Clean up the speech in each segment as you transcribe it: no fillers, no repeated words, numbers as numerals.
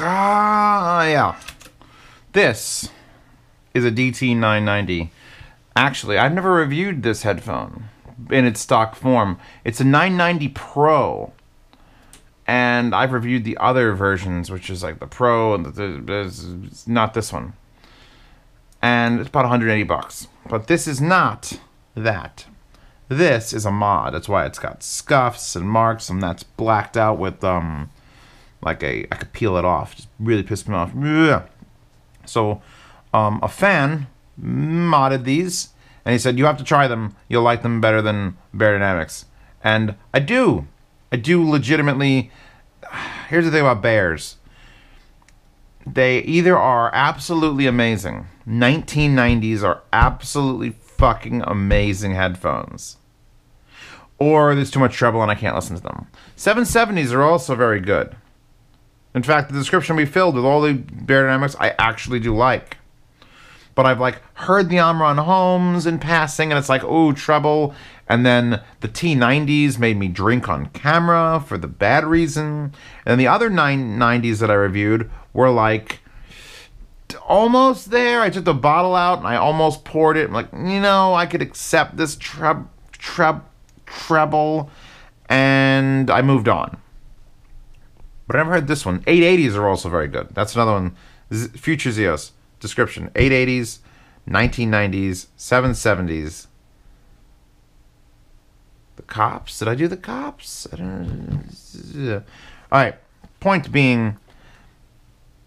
Yeah. This is a DT990. Actually, I've never reviewed this headphone in its stock form. It's a 990 Pro. And I've reviewed the other versions, which is like the Pro, and it's not this one. And it's about 180 bucks. But this is not that. This is a mod. That's why it's got scuffs and marks, and that's blacked out with I could peel it off. Just really pissed me off. So a fan modded these, and he said, you have to try them. You'll like them better than Beyerdynamics. And I do. I do legitimately. Here's the thing about Beyers. They either are absolutely amazing. 1990s are absolutely fucking amazing headphones. Or there's too much treble and I can't listen to them. 770s are also very good. In fact, the description we filled with all the Beyerdynamics I actually do like. But I've heard the Omron Homes in passing, and it's ooh, treble. And then the T90s made me drink on camera for the bad reason. And the other 990s that I reviewed were almost there. I took the bottle out and I almost poured it. I'm I could accept this treble. And I moved on. But I never heard this one. 880s are also very good. That's another one. Future Zeos. Description. 880s, 1990s, 770s. The Cops? Did I do the Cops? I don't know. Alright. Point being,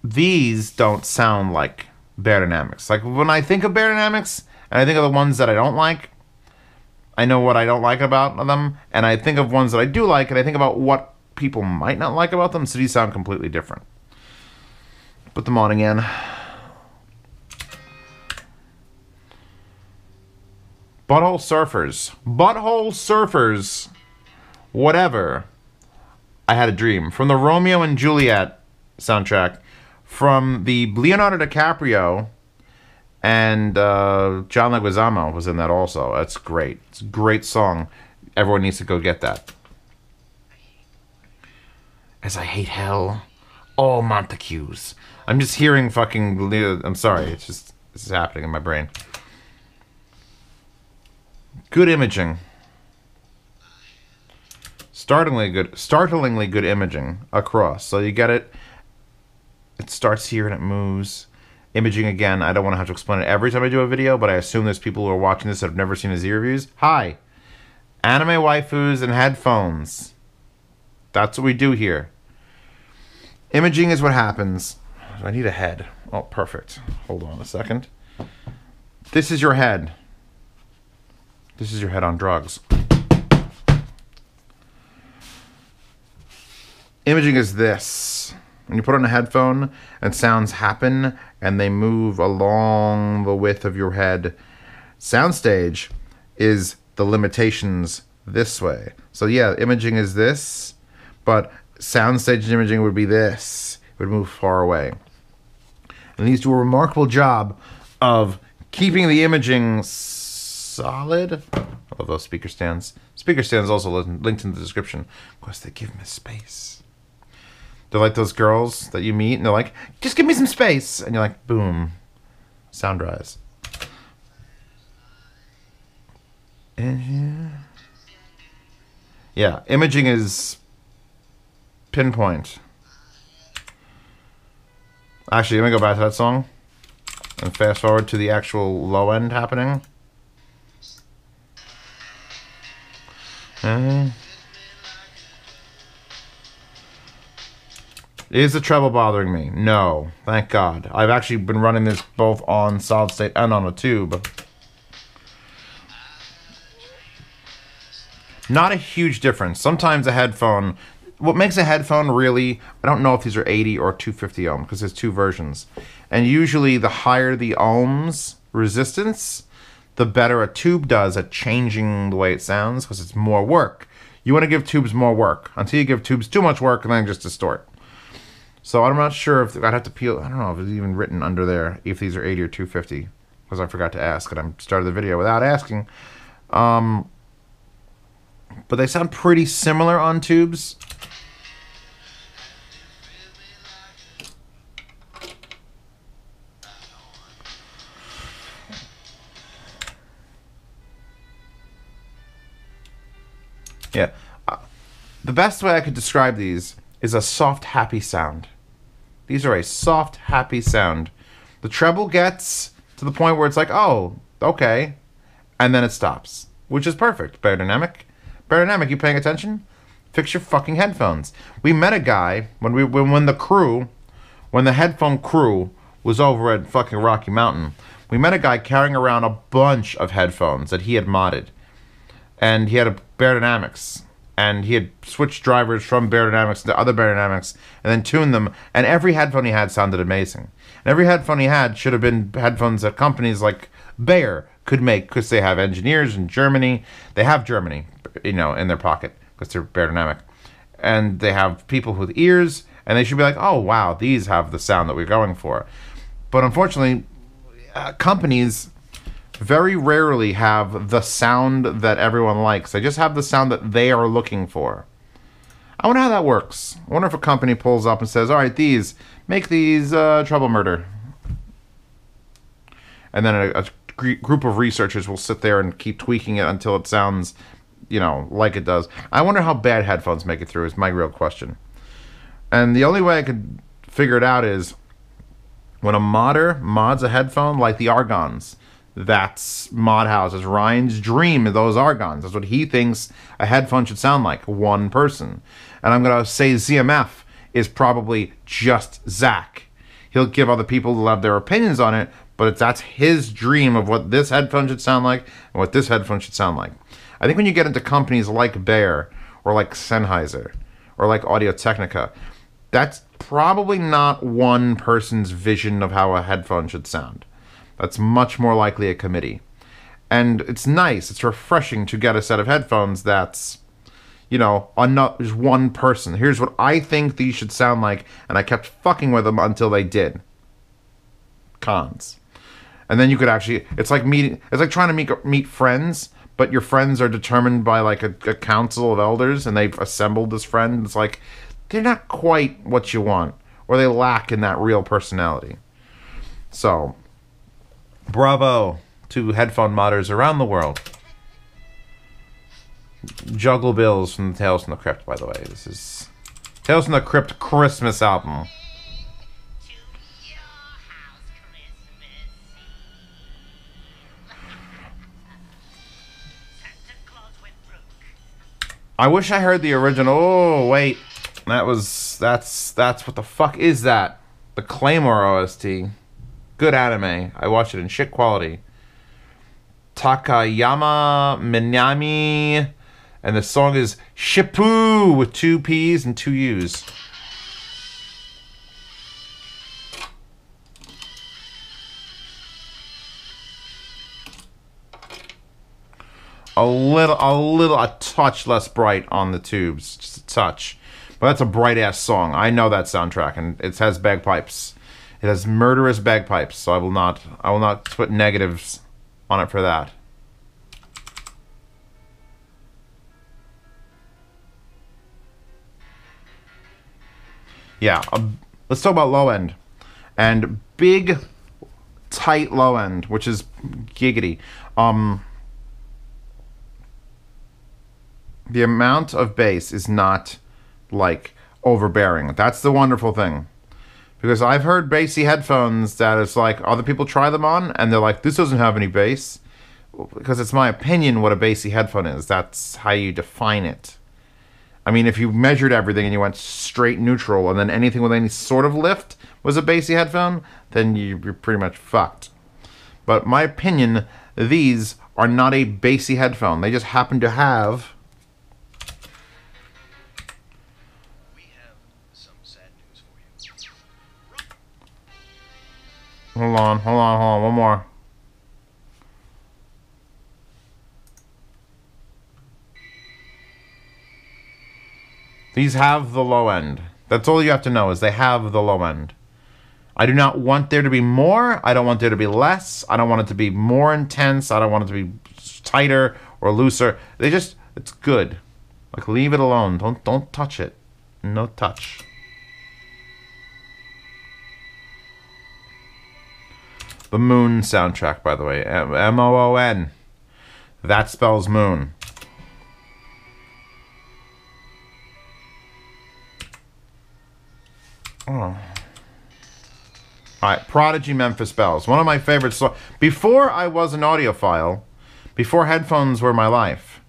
these don't sound like Beyerdynamics. When I think of Beyerdynamics, and I think of the ones that I don't like, I know what I don't like about them, and I think of ones that I do like, and I think about what people might not like about them, so these sound completely different. Put them on again. Butthole Surfers. Butthole Surfers. Whatever. I Had a Dream. From the Romeo and Juliet soundtrack. From the Leonardo DiCaprio. And John Leguizamo was in that also. That's great. It's a great song. Everyone needs to go get that. As I Hate Hell. All Montagues. I'm just hearing fucking... I'm sorry. It's just... This is happening in my brain. Good imaging. Startlingly good imaging across. So you get it. It starts here and it moves. Imaging again. I don't want to have to explain it every time I do a video, but I assume there's people who are watching this that have never seen his reviews. Hi. Anime waifus and headphones. That's what we do here. Imaging is what happens. I need a head. Oh, perfect. Hold on a second. This is your head. This is your head on drugs. Imaging is this. When you put on a headphone and sounds happen and they move along the width of your head. Soundstage is the limitations this way. So yeah, imaging is this, but soundstage imaging would be this. It would move far away. And these do a remarkable job of keeping the imaging solid. I love those speaker stands. Speaker stands also linked in the description. Of course, they give me space. They're like those girls that you meet, and they're like, just give me some space. And you're like, boom. Sound rise. Yeah, imaging is pinpoint. Actually, let me go back to that song and fast forward to the actual low end happening. Is the treble bothering me? No, thank God. I've actually been running this both on solid state and on a tube. Not a huge difference. Sometimes a headphone... What makes a headphone really... I don't know if these are 80 or 250 ohm, because there's two versions. And usually the higher the ohms resistance, the better a tube does at changing the way it sounds, because it's more work. You want to give tubes more work. Until you give tubes too much work, and then just distort. So I'm not sure if... I'd have to peel... I don't know if it's even written under there if these are 80 or 250, because I forgot to ask, and I started the video without asking. But they sound pretty similar on tubes. The best way I could describe these is a soft, happy sound. These are a soft, happy sound. The treble gets to the point where it's like, oh, okay, and then it stops, which is perfect. Beyerdynamic. Beyerdynamic, you paying attention? Fix your fucking headphones. We met a guy when the headphone crew was over at fucking Rocky Mountain. We met a guy carrying around a bunch of headphones that he had modded. And he had a Beyerdynamics. And he had switched drivers from Beyerdynamics to other Beyerdynamics and then tuned them. And every headphone he had sounded amazing. And every headphone he had should have been headphones that companies like Beyer could make, because they have engineers in Germany. They have Germany, in their pocket, because they're Beyerdynamic. And they have people with ears, and they should be like, oh, wow, these have the sound that we're going for. But unfortunately, companies very rarely have the sound that everyone likes. They just have the sound that they are looking for. I wonder how that works. I wonder if a company pulls up and says, all right, make these Trouble Murder. And then a group of researchers will sit there and keep tweaking it until it sounds, like it does. I wonder how bad headphones make it through is my real question. And the only way I could figure it out is when a modder mods a headphone, like the Argons. That's Modhouse's Ryan's dream of those Argons. That's what he thinks a headphone should sound like. One person. And I'm going to say ZMF is probably just Zach. He'll give other people who have their opinions on it, but that's his dream of what this headphone should sound like and what this headphone should sound like. I think when you get into companies like Beyer or like Sennheiser or like Audio-Technica, that's probably not one person's vision of how a headphone should sound. That's much more likely a committee. And it's nice, it's refreshing to get a set of headphones that's, not just one person. Here's what I think these should sound like, and I kept fucking with them until they did. Cons. And then you could actually, it's like trying to meet friends, but your friends are determined by like a council of elders, and they've assembled this friend. It's like, they're not quite what you want, or they lack in that real personality. So, bravo to headphone modders around the world. Juggle Bills from the Tales from the Crypt, by the way. This is Tales from the Crypt Christmas album. I wish I heard the original. Oh, wait. That's what the fuck is that? The Claymore OST. Good anime. I watched it in shit quality. Takayama Minami. And the song is Shippu with 2 P's and 2 U's. A touch less bright on the tubes. Just a touch. But that's a bright-ass song. I know that soundtrack, and it has bagpipes. It has murderous bagpipes, so I will not put negatives on it for that. Yeah, let's talk about low end. And big, tight low end, which is giggity. The amount of bass is not, like, overbearing. That's the wonderful thing. Because I've heard bassy headphones that it's like, other people try them on, and they're like, this doesn't have any bass. Because it's my opinion what a bassy headphone is. That's how you define it. I mean, if you measured everything and you went straight neutral, and then anything with any sort of lift was a bassy headphone, then you're pretty much fucked. But my opinion, these are not a bassy headphone. They just happen to have... Hold on, one more. These have the low end. That's all you have to know, is they have the low end. I do not want there to be more. I don't want there to be less. I don't want it to be more intense. I don't want it to be tighter or looser. It's good. Like, leave it alone. Don't touch it. No touch. The Moon soundtrack, by the way. M-O-O-N. That spells moon. Oh. Alright, Prodigy Memphis Bells. One of my favorite songs. Before I was an audiophile, before headphones were my life,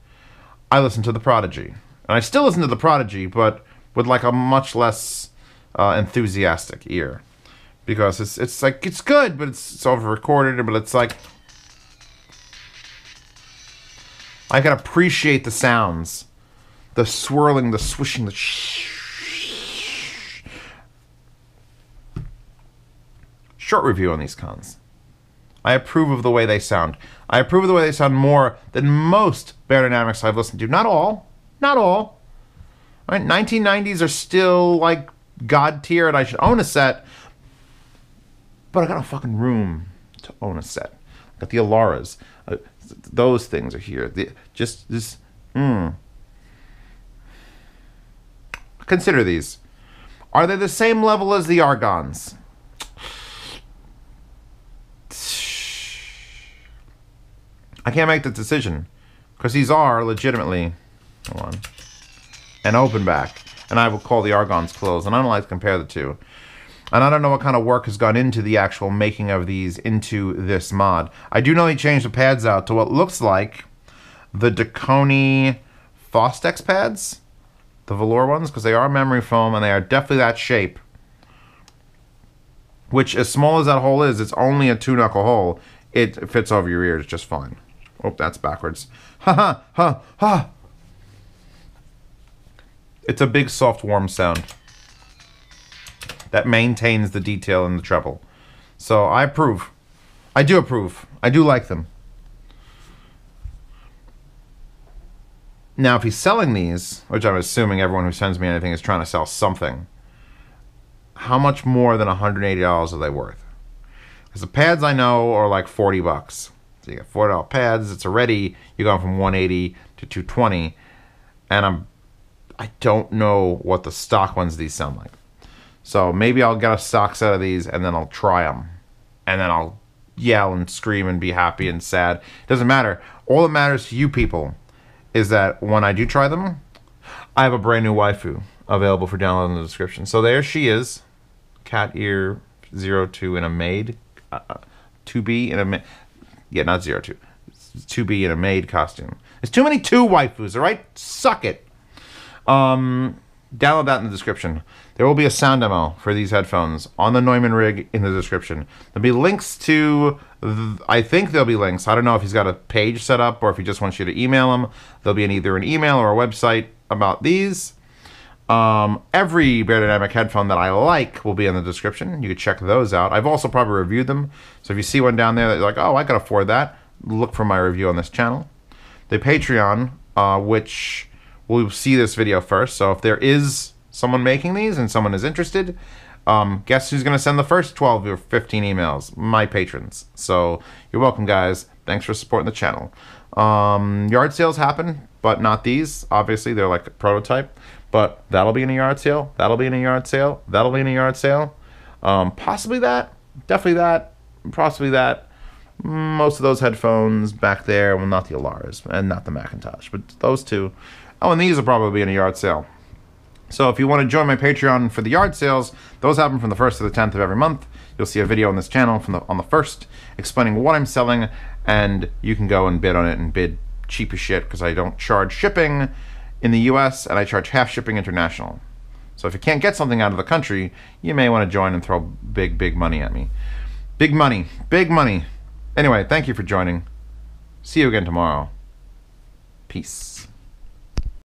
I listened to The Prodigy. And I still listen to The Prodigy, but with like a much less enthusiastic ear. Because it's like, it's good, but it's over-recorded, but it's like... I can appreciate the sounds. The swirling, the swishing, the Short review on these cons. I approve of the way they sound. I approve of the way they sound more than most Beyerdynamics I've listened to. Not all. Not all. Right? 1990s are still like god tier and I should own a set. But I got a fucking room to own a set. I got the Alaras. Those things are here. Just this. Consider these. Are they the same level as the Argons? I can't make the decision because these are legitimately, hold on, an open back, and I will call the Argons closed, and I don't like to compare the two. And I don't know what kind of work has gone into the actual making of these into this mod. I do know they changed the pads out to what looks like the Dakoni Fostex pads, the velour ones, because they are memory foam and they are definitely that shape. Which, as small as that hole is, it's only a 2-knuckle hole. It fits over your ears just fine. Oh, that's backwards. Ha ha ha ha. It's a big, soft, warm sound that maintains the detail in the treble. So I approve. I do approve. I do like them. Now, if he's selling these, which I'm assuming everyone who sends me anything is trying to sell something, how much more than $180 are they worth? Because the pads I know are like 40 bucks. So you got $4 pads. It's already, you're going from 180 to 220. And I don't know what the stock ones of these sound like. So maybe I'll get a stock set of these and then I'll try them. And then I'll yell and scream and be happy and sad. It doesn't matter. All that matters to you people is that when I do try them, I have a brand new waifu available for download in the description. So there she is. Cat ear 02 in a maid. 2B in a... Yeah, not 02. It's 2B in a maid costume. There's too many 2 waifus, alright? Suck it. Download that in the description. There will be a sound demo for these headphones on the Neumann rig in the description. There'll be links to... I think there'll be links. I don't know if he's got a page set up or if he just wants you to email him. There'll be either an email or a website about these. Every Beyerdynamic headphone that I like will be in the description. You can check those out. I've also probably reviewed them. So if you see one down there that you're like, oh, I can afford that, look for my review on this channel. The Patreon, which will see this video first. So if there is someone making these and someone is interested, guess who's going to send the first 12 or 15 emails? My patrons. So you're welcome, guys. Thanks for supporting the channel. Yard sales happen, but not these. Obviously, they're like a prototype. But that'll be in a yard sale. That'll be in a yard sale. That'll be in a yard sale. Possibly that. Definitely that. Possibly that. Most of those headphones back there, well, not the Alaras and not the Macintosh, but those two. Oh, and these will probably be in a yard sale. So if you want to join my Patreon for the yard sales, those happen from the 1st to the 10th of every month. You'll see a video on this channel on the 1st explaining what I'm selling, and you can go and bid on it and bid cheap as shit because I don't charge shipping in the US and I charge half shipping international. So if you can't get something out of the country, you may want to join and throw big money at me. Big money. Big money. Anyway, thank you for joining. See you again tomorrow. Peace.